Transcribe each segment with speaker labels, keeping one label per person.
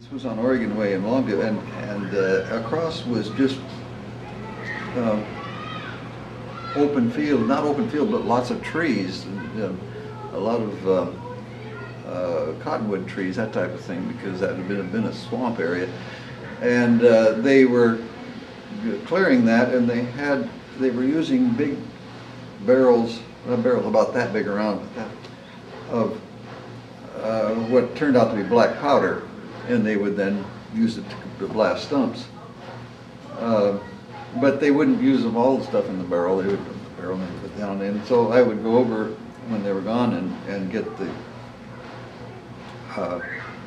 Speaker 1: This was on Oregon Way in Longview, and across was just uh, open field, not open field, but lots of trees, and, a lot of cottonwood trees, that type of thing, because that had been a swamp area. And they were clearing that, and they were using big barrels, barrels about that big around, of what turned out to be black powder, and they would then use it to blast stumps. But they wouldn't use them all the stuff in the barrel. They would put the barrel and put it down. And so I would go over when they were gone and get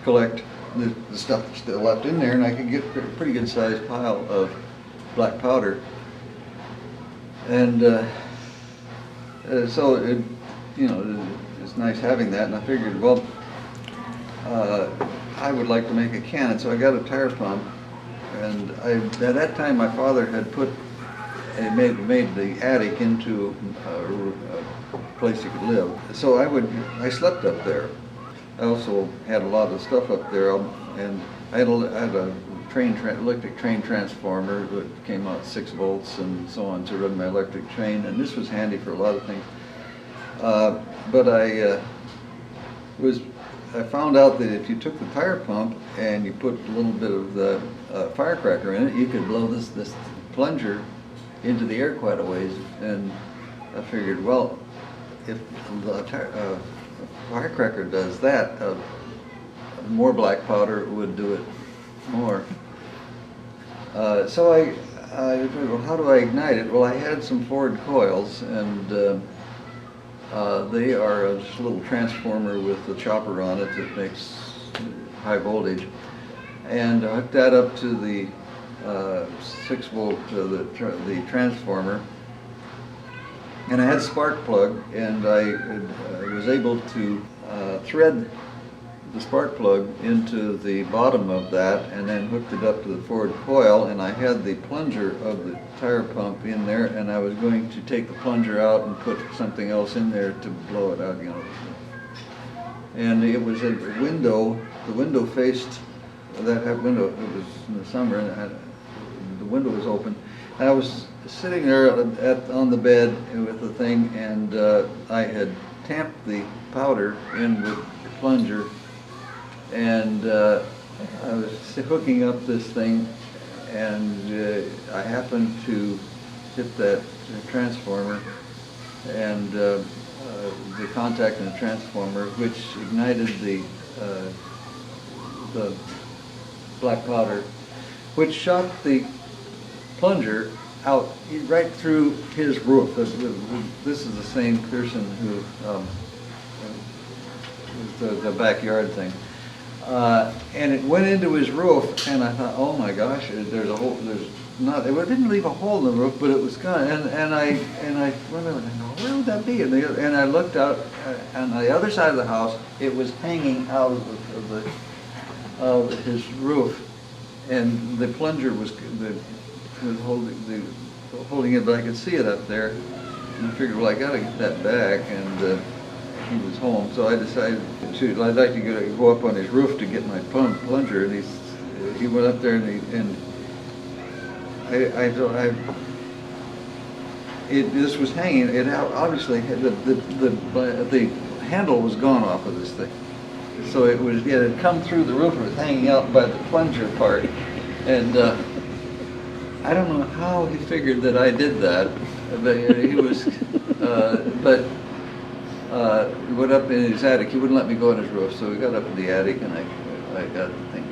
Speaker 1: collect the stuff that's still left in there, and I could get a pretty good sized pile of black powder. And so it's nice having that. And I figured, well, I would like to make a cannon, so I got a tire pump. And at that time, my father had made the attic into a place you could live. So I slept up there. I also had a lot of stuff up there, and I had a electric train transformer that came out 6 volts and so on to run my electric train, and this was handy for a lot of things. But I found out that if you took the tire pump and you put a little bit of the firecracker in it, you could blow this plunger into the air quite a ways. And I figured, well, if the firecracker does that, more black powder would do it more. So I figured, well, how do I ignite it? Well, I had some Ford coils, and they are a little transformer with a chopper on it that makes high voltage. And I hooked that up to the 6 volt, the transformer. And I had a spark plug, and I was able to thread the spark plug into the bottom of that, and then hooked it up to the Ford coil, and I had the plunger of the tire pump in there, and I was going to take the plunger out and put something else in there to blow it out, And it was a window. The window faced that window. It was in the summer, and the window was open. And I was sitting there on the bed with the thing, and I had tamped the powder in with the plunger, and I was hooking up this thing, and I happened to hit that transformer, and the contact in the transformer, which ignited the black powder, which shot the plunger out right through his roof. This is the same person who the backyard thing, and it went into his roof. And I thought, oh my gosh, there's a hole. It didn't leave a hole in the roof, but it was gone. And I wondered, where would that be? And I looked out on the other side of the house. It was hanging out of his roof, and the plunger was holding it, but I could see it up there. And I figured, well, I got to get that back, and he was home. So I decided I'd like to go up on his roof to get my plunger, and he went up there, and this was hanging. It obviously had the handle was gone off of this thing, so it had come through the roof. It was hanging out by the plunger part, and I don't know how he figured that I did that, but he was. He went up in his attic. He wouldn't let me go on his roof, so we got up in the attic, and I got the thing.